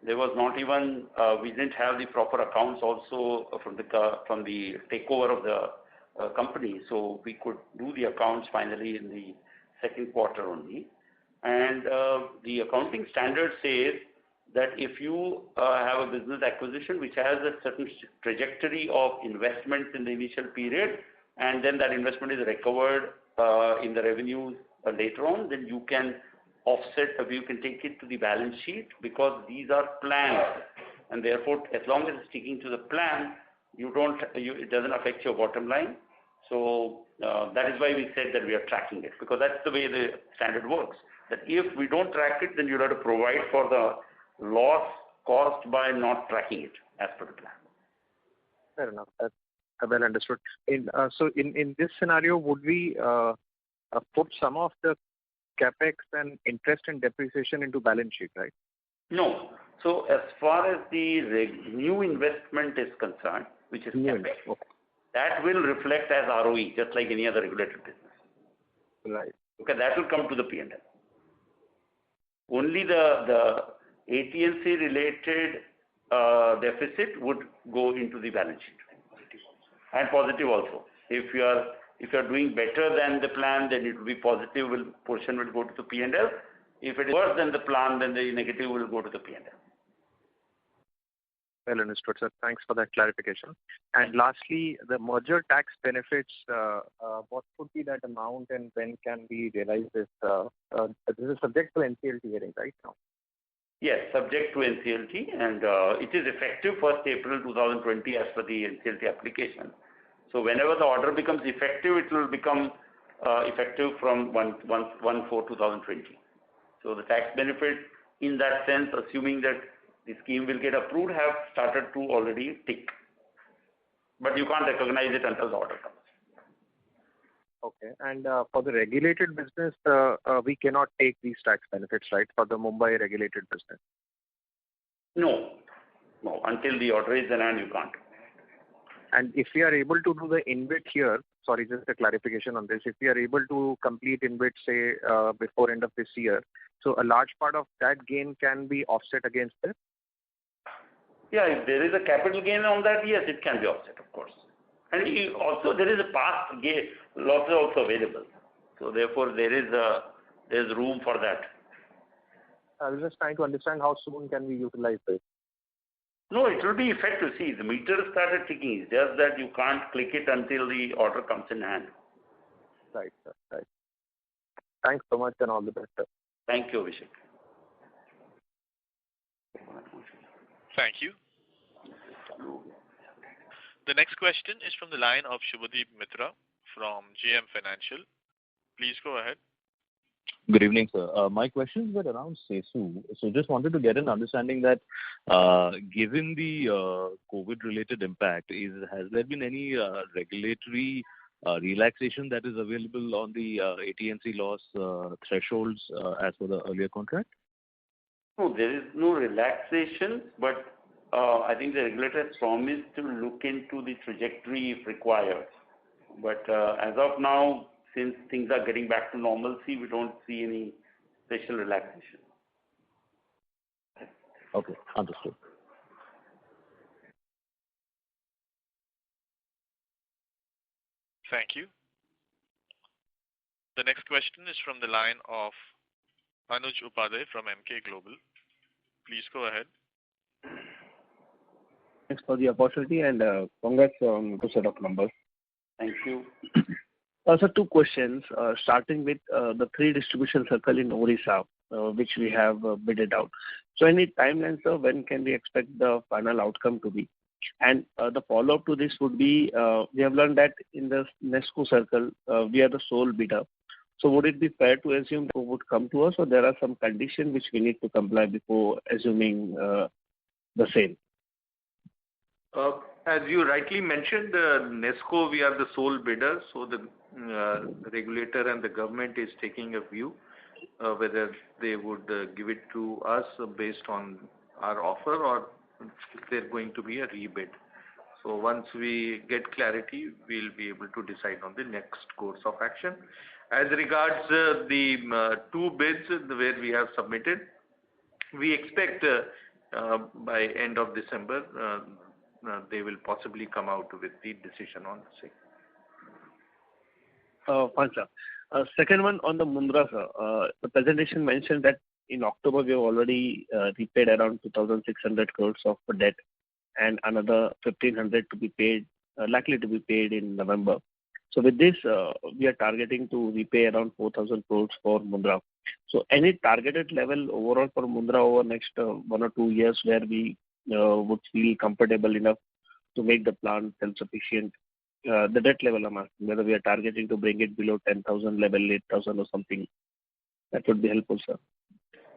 there was not even, we didn't have the proper accounts also from the takeover of the company. So we could do the accounts finally in the second quarter only. And the accounting standard says that if you have a business acquisition which has a certain trajectory of investments in the initial period, and then that investment is recovered in the revenues later on, then you can offset, you can take it to the balance sheet, because these are plans, and therefore as long as it's sticking to the plan, it doesn't affect your bottom line. So that is why we said that we are tracking it, because that's the way the standard works. That if we don't track it, then you'll have to provide for the loss caused by not tracking it as per the plan. Fair enough. That's well understood. So in this scenario, would we put some of the capex and interest and depreciation into balance sheet, right? No. So as far as the new investment is concerned, which is capex, that will reflect as ROE, just like any other regulated business. Right. Okay, that will come to the P&L. Only the AT&C related deficit would go into the balance sheet. And positive also. If you are doing better than the plan, then it will be positive. Portion will go to the P&L. If it is worse than the plan, then the negative will go to the P&L. Well understood, sir. Thanks for that clarification. And lastly, the merger tax benefits, what would be that amount and when can we realize this? This is subject to NCLT hearing right now. Yes, subject to NCLT, and it is effective 1st April 2020 as per the NCLT application. So whenever the order becomes effective, it will become effective from 1/4/2020. So the tax benefit in that sense, assuming that the scheme will get approved, have started to already tick. But you can't recognize it until the order comes. Okay. And for the regulated business, we cannot take these tax benefits, right, for the Mumbai regulated business? No. Until the order is in hand, you can't. And if we are able to do the InvIT here, sorry, just a clarification on this, if we are able to complete InvIT, say, before end of this year, so a large part of that gain can be offset against this? Yeah, if there is a capital gain on that, yes, it can be offset, of course. And also there is a past gain loss also available. So therefore there's room for that. I was just trying to understand how soon can we utilize this? No, it will be effective. See, the meter started ticking. It's just that you can't click it until the order comes in hand. Right, sir. Right. Thanks so much and all the best, sir. Thank you, Abhishek. Thank you. The next question is from the line of Shubhadeep Mitra from JM Financial. Please go ahead. Good evening, sir. My questions were around CESU. So just wanted to get an understanding that given the COVID-related impact, has there been any regulatory relaxation that is available on the AT&C loss thresholds as per the earlier contract? No, there is no relaxation, but I think the regulator has promised to look into the trajectory if required. But as of now, since things are getting back to normalcy, we don't see any special relaxation. Okay, understood. Thank you. The next question is from the line of Anuj Upadhyay from Emkay Global. Please go ahead. Thanks for the opportunity and congrats on good set of numbers. Thank you. Also, two questions, starting with the 3 distribution circle in Orissa, which we have bidded out. So any timeline, sir, when can we expect the final outcome to be? And the follow-up to this would be, we have learned that in the NESCO circle, we are the sole bidder. So would it be fair to assume they would come to us, or there are some conditions which we need to comply before assuming the same? As you rightly mentioned, NESCO, we are the sole bidder, so the regulator and the government is taking a view whether they would give it to us based on our offer or if there's going to be a rebid. So once we get clarity, we'll be able to decide on the next course of action. As regards the 2 bids where we have submitted, we expect by end of December they will possibly come out with the decision on the same. Fine, sir. Second one on the Mundra, sir. The presentation mentioned that in October we have already repaid around 2,600 crores of debt and another 1,500 to be paid, likely to be paid in November. So with this, we are targeting to repay around 4,000 crores for Mundra. So any targeted level overall for Mundra over next 1 or 2 years where we would feel comfortable enough to make the plant self-sufficient? The debt level I'm asking, whether we are targeting to bring it below 10,000 level, 8,000 or something. That would be helpful, sir.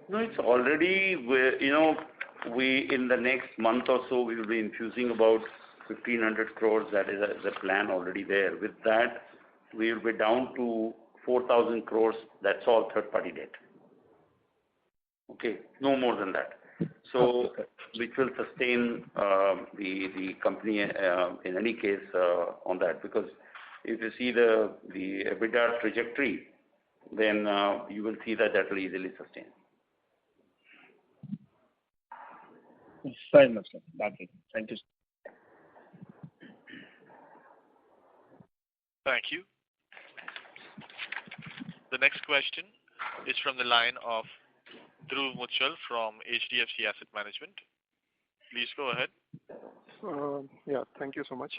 No, it's already, we in the next month or so, we will be infusing about 1,500 crores. That is the plan already there. With that, we will be down to 4,000 crores, that's all third-party debt. Okay, no more than that. So, which will sustain the company in any case on that, because if you see the EBITDA trajectory, then you will see that will easily sustain. Fair enough, sir. That's it. Thank you. Thank you. The next question is from the line of Dhruv Muchal from HDFC Asset Management. Please go ahead. Yeah, thank you so much.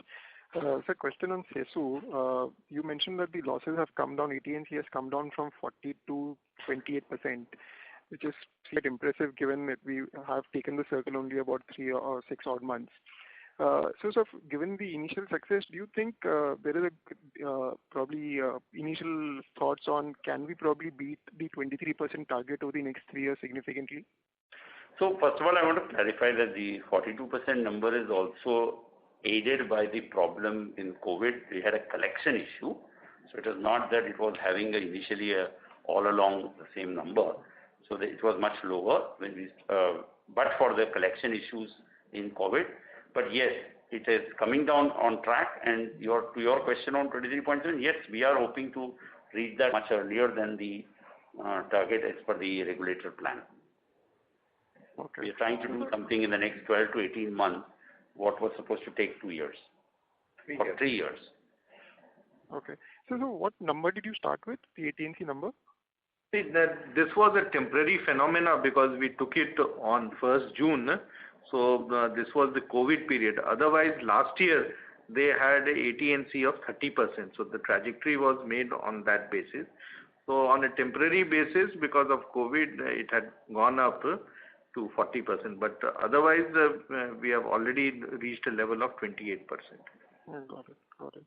Sir, question on CESU. You mentioned that the losses have come down, AT&C has come down from 40 to 28%, which is quite impressive given that we have taken the circle only about 3 or 6 odd months. So given the initial success, do you think there is a probably initial thoughts on can we probably beat the 23% target over the next 3 years significantly? So first of all, I want to clarify that the 42% number is also aided by the problem in COVID. We had a collection issue. So it was not that it was having initially all along the same number. So it was much lower when we, but for the collection issues in COVID. But yes, it is coming down on track. And to your question on 23.7, yes, we are hoping to reach that much earlier than the target as per the regulator plan. Okay. We are trying to do something in the next 12 to 18 months, what was supposed to take 2 years. 3 years. Okay. So what number did you start with, the AT&C number? See, that this was a temporary phenomena because we took it on 1st June. So this was the COVID period. Otherwise, last year they had a AT&C of 30%. So the trajectory was made on that basis. So on a temporary basis, because of COVID, it had gone up to 40%. But otherwise, we have already reached a level of 28%. Got it.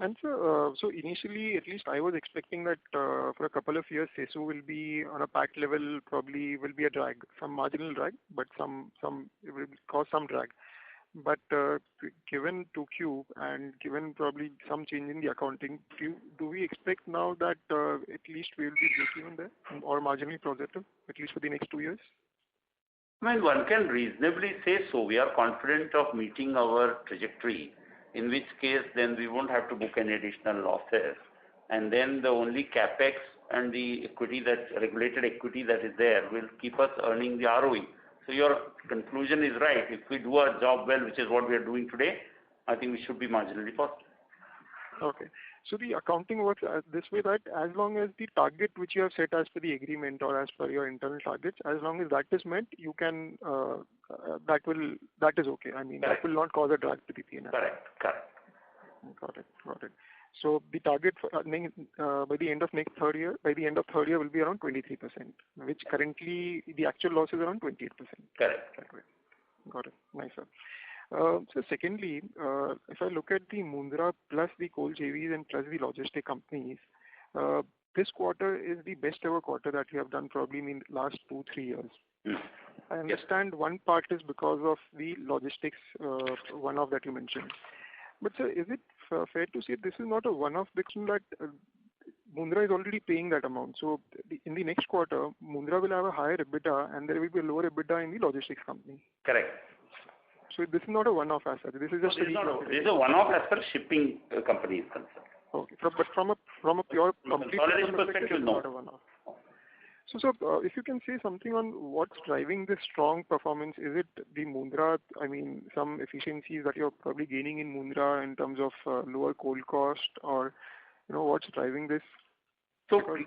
And so initially, at least I was expecting that for a couple of years, CESU will be on a PAT level, probably will be a drag, some marginal drag, but it will cause some drag. But given 2Q and given probably some change in the accounting, do we expect now that at least we will be breakeven there or marginally positive, at least for the next 2 years? I mean, one can reasonably say so. We are confident of meeting our trajectory, in which case then we won't have to book any additional losses. And then the only capex and the equity regulated equity that is there will keep us earning the ROE. So your conclusion is right. If we do our job well, which is what we are doing today, I think we should be marginally positive. Okay. So the accounting works this way that as long as the target which you have set as per the agreement or as per your internal targets, as long as that is met, you can, that is okay. I mean, Correct. That will not cause a drag to the P&L. Correct. Got it. So the target for, by the end of third year will be around 23%, which currently the actual loss is around 28%. Correct. Got it. Nice, sir. So secondly, if I look at the Mundra plus the coal JVs and plus the logistic companies, this quarter is the best ever quarter that you have done probably in the last 2-3 years. I understand one part is because of the logistics one-off that you mentioned. But sir, is it fair to say this is not a one-off because that Mundra is already paying that amount. So in the next quarter, Mundra will have a higher EBITDA and there will be a lower EBITDA in the logistics company. Correct. So this is not a one-off as such. This is just this is a one-off as far as shipping company is concerned. Okay. But from a pure complete perspective, no. Not a one-off. So, sir, if you can say something on what's driving this strong performance, is it the Mundra, I mean, some efficiencies that you're probably gaining in Mundra in terms of lower coal cost or, what's driving this? Because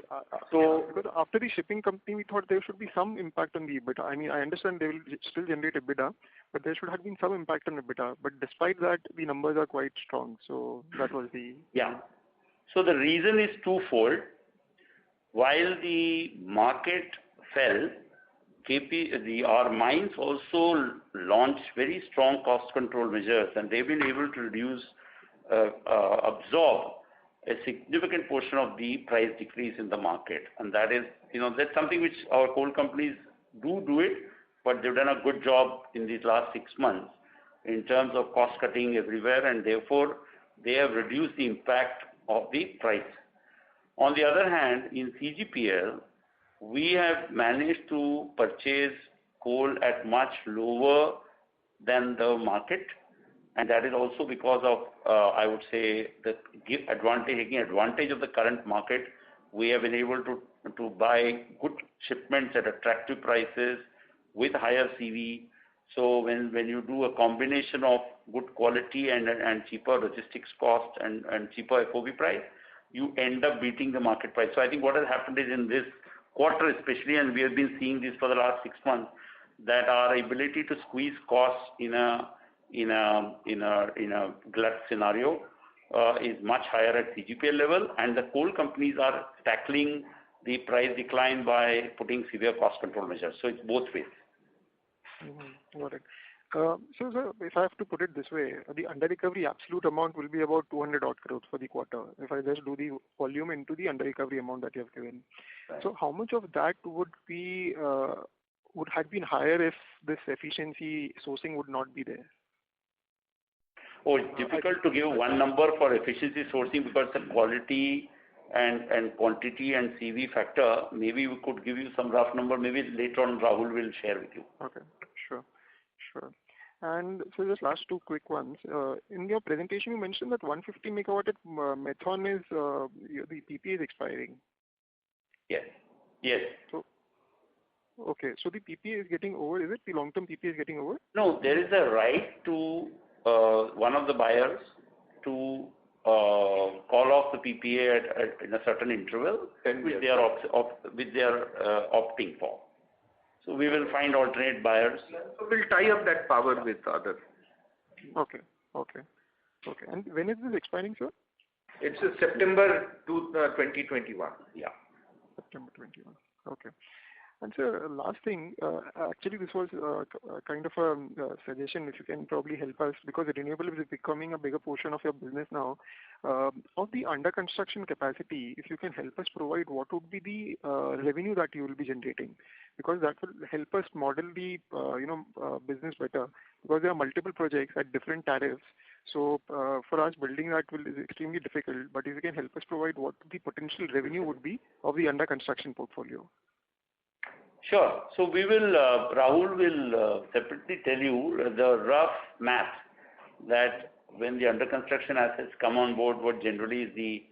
after the shipping company, we thought there should be some impact on the EBITDA. I mean, I understand they will still generate EBITDA, but there should have been some impact on EBITDA. But despite that, the numbers are quite strong. So that was the... Yeah. So the reason is twofold. While the market fell, our mines also launched very strong cost control measures, and they've been able to reduce, absorb a significant portion of the price decrease in the market. And that is, that's something which our coal companies do it, but they've done a good job in these last 6 months in terms of cost cutting everywhere, and therefore they have reduced the impact of the price. On the other hand, in CGPL, we have managed to purchase coal at much lower than the market, and that is also because of, I would say, taking advantage of the current market. We have been able to buy good shipments at attractive prices with higher CV. So when you do a combination of good quality and cheaper logistics cost and cheaper FOB price, you end up beating the market price. So I think what has happened is in this quarter especially, and we have been seeing this for the last 6 months, that our ability to squeeze costs in a glut scenario is much higher at CGPL level, and the coal companies are tackling the price decline by putting severe cost control measures. So it's both ways. Got it. So, sir, if I have to put it this way, the under recovery absolute amount will be about 200 odd crores for the quarter. If I just do the volume into the under recovery amount that you have given. Right. So how much of that would have been higher if this efficiency sourcing would not be there? Oh, it's difficult to give one number for efficiency sourcing because the quality and quantity and CV factor. Maybe we could give you some rough number. Maybe later on Rahul will share with you. Okay, sure. And so just last two quick ones. In your presentation, you mentioned that 150 megawatt at Methon is the PPA is expiring. Yes. So, okay, so the PPA is getting over. Is it the long-term PPA is getting over? No, there is a right to one of the buyers to call off the PPA in a certain interval, which they are opting for. So we will find alternate buyers. So we'll tie up that power with others. Okay. And when is this expiring, sir? It's September 2021. Yeah. September 21. Okay. And sir, last thing, actually this was kind of a suggestion if you can probably help us, because renewable is becoming a bigger portion of your business now. Of the under construction capacity, if you can help us provide what would be the revenue that you will be generating, because that will help us model the business better, because there are multiple projects at different tariffs. So for us, building that is extremely difficult. But if you can help us provide what the potential revenue would be of the under construction portfolio. Sure. So we will, Rahul will separately tell you the rough math that when the under construction assets come on board, what generally is the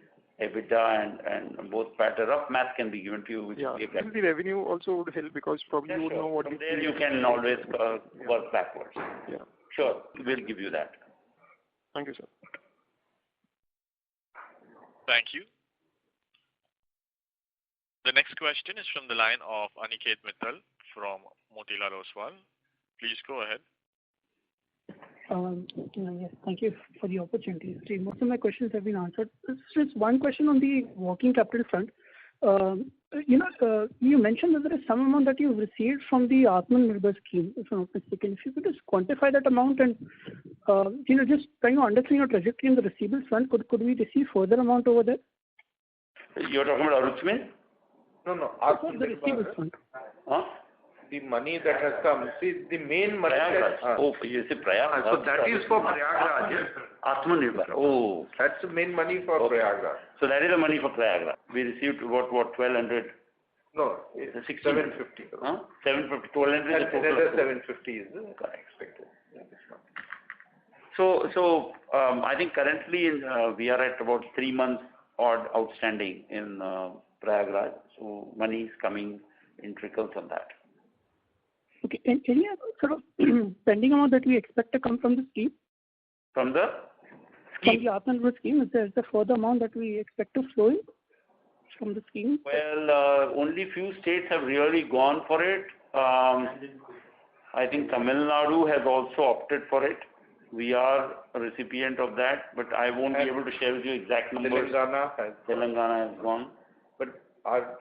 EBITDA and both PAT. A rough math can be given to you. Which the revenue also would help because probably you would know what. From there you can always work backwards. Yeah. Sure, we'll give you that. Thank you, sir. Thank you. The next question is from the line of Aniket Mittal from Motilal Oswal. Please go ahead. Yes, thank you for the opportunity. See, most of my questions have been answered. Just one question on the working capital front. You mentioned that there is some amount that you've received from the Atmanirbhar scheme, if I'm not mistaken. If you could just quantify that amount and, just trying to understand your trajectory in the receivables front, could we receive further amount over there? You're talking about Arutmin? No. The receivables front. Huh? The money that has come. See, the main money. You say Prayagraj. So that is for Prayagraj. Atmanirbhar. Oh. That's the main money for Prayagraj. So that is the money for Prayagraj. We received what 1,200? No, 750. Huh? 750. 1,200 is the Another 750 is expected. So I think currently we are at about 3 months odd outstanding in Prayagraj. So money is coming in trickles on that. Okay. And any sort of pending amount that we expect to come from the scheme? From the scheme? From the Atmanirbhar scheme, is there further amount that we expect to flow in from the scheme? Well, only few states have really gone for it. I think Tamil Nadu has also opted for it. We are a recipient of that, but I won't be able to share with you exact numbers. Telangana has gone. But our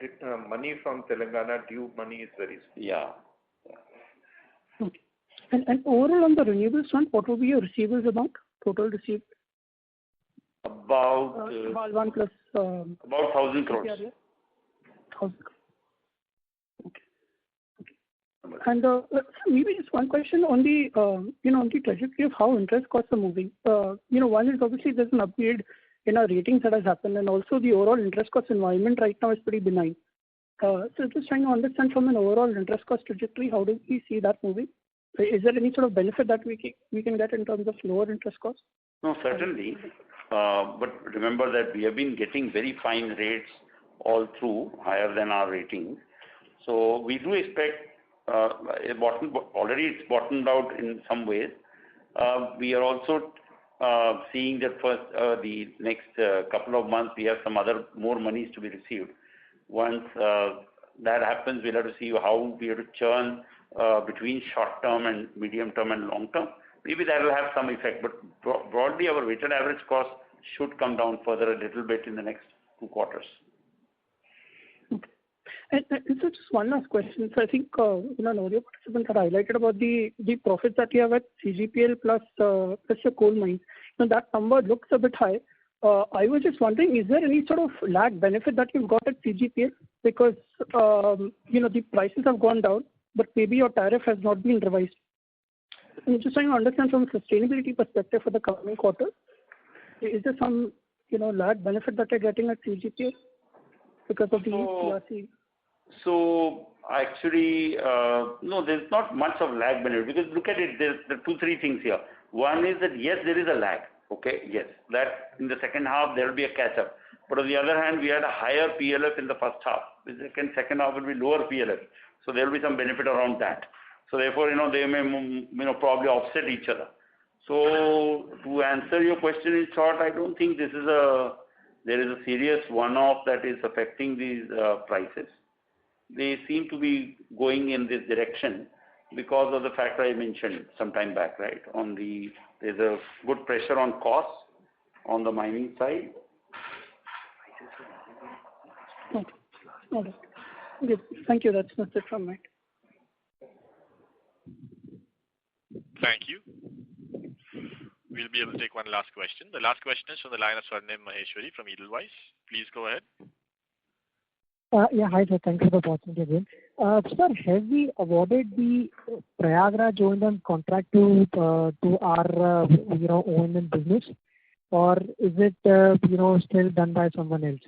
money from Telangana, due money is very small. Yeah. Okay. And overall on the renewables front, what will be your receivables amount? Total received? About 1 plus. About 1,000 crores. 1,000 crores. Okay. And maybe just one question on the on the trajectory of how interest costs are moving. One is obviously there's an upgrade in our ratings that has happened, and also the overall interest cost environment right now is pretty benign. So just trying to understand from an overall interest cost trajectory, how do we see that moving? Is there any sort of benefit that we can get in terms of lower interest costs? No, certainly. But remember that we have been getting very fine rates all through, higher than our ratings. So we do expect already it's bottomed out in some ways. We are also seeing that first the next couple of months we have some other more monies to be received. Once that happens, we'll have to see how we have to churn between short term and medium term and long term. Maybe that will have some effect, but broadly our weighted average cost should come down further a little bit in the next 2 quarters. Okay. And so just one last question. So I think audio participants had highlighted about the profits that you have at CGPL plus your coal mines. Now that number looks a bit high. I was just wondering, is there any sort of lag benefit that you've got at CGPL? Because the prices have gone down, but maybe your tariff has not been revised. I'm just trying to understand from a sustainability perspective for the coming quarter. Is there some lag benefit that you're getting at CGPL because of the PRC? So actually, no, there's not much of lag benefit, because look at it, there's 2-3 things here. One is that yes, there is a lag. Okay, yes, that in the second half there will be a catch up. But on the other hand, we had a higher PLF in the first half. The second half will be lower PLF. So there will be some benefit around that. So therefore, they may probably offset each other. So to answer your question in short, I don't think there is a serious one-off that is affecting these prices. They seem to be going in this direction because of the factor I mentioned some time back, right? There's a good pressure on costs on the mining side. Okay. All right. Okay. Thank you. That's it from me. Thank you. We'll be able to take one last question. The last question is from the line of Swarnim Maheshwari from Edelweiss. Please go ahead. Yeah, hi sir. Thanks for the opportunity again. Sir, have we awarded the Prayagraj O&M contract to our O&M business, or is it still done by someone else?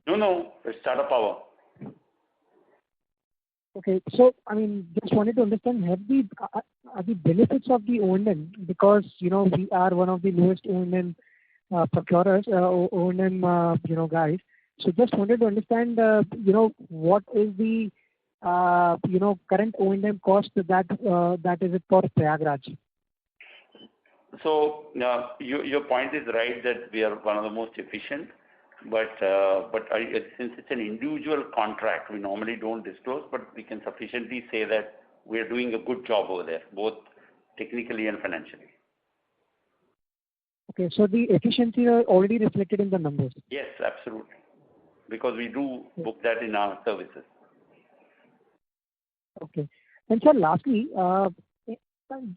No, it's TATAPOWER. Okay, so I mean, just wanted to understand, are the benefits of the O&M, because we are one of the lowest O&M procurers, O&M guys. So just wanted to understand, what is the current O&M cost that is it for Prayagraj? So your point is right that we are one of the most efficient, but since it's an individual contract, we normally don't disclose, but we can sufficiently say that we are doing a good job over there, both technically and financially. Okay, so the efficiency are already reflected in the numbers? Yes, absolutely. Because we do book that in our services. Okay. And sir, lastly,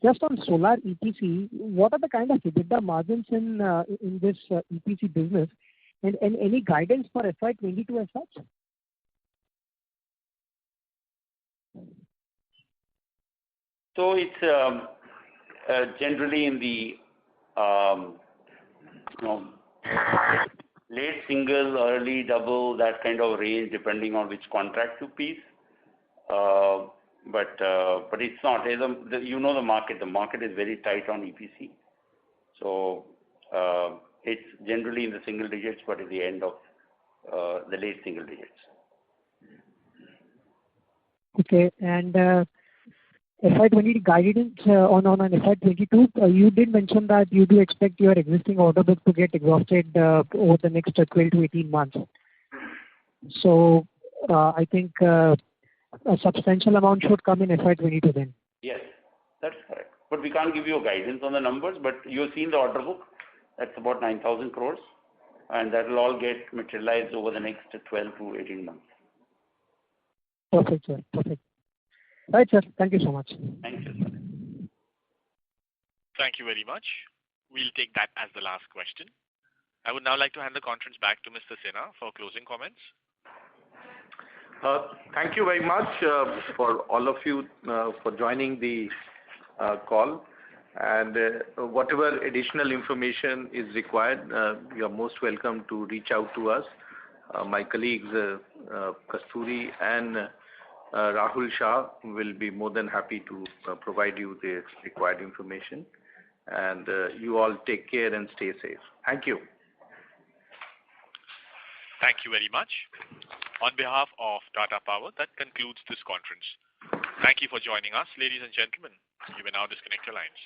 just on solar EPC, what are the kind of EBITDA margins in this EPC business, and any guidance for FY22 as such? So it's generally in the late single, early double, that kind of range, depending on which contract you piece. But it's not. The market. The market is very tight on EPC. So it's generally in the single digits, but at the end of the late single digits. Okay, and FY20 guidance on FY22, you did mention that you do expect your existing order book to get exhausted over the next 12 to 18 months. So I think a substantial amount should come in FY22 then. Yes, that's correct. But we can't give you a guidance on the numbers, but you've seen the order book. That's about 9,000 crores, and that will all get materialized over the next 12 to 18 months. Perfect, sir. Perfect. Right, sir. Thank you so much. Thank you, sir. Thank you very much. We'll take that as the last question. I would now like to hand the conference back to Mr. Sinha for closing comments. Thank you very much for all of you for joining the call. And whatever additional information is required, you are most welcome to reach out to us. My colleagues Kasturi and Rahul Shah will be more than happy to provide you the required information. And you all take care and stay safe. Thank you. Thank you very much. On behalf of Tata Power, that concludes this conference. Thank you for joining us, ladies and gentlemen. You may now disconnect your lines.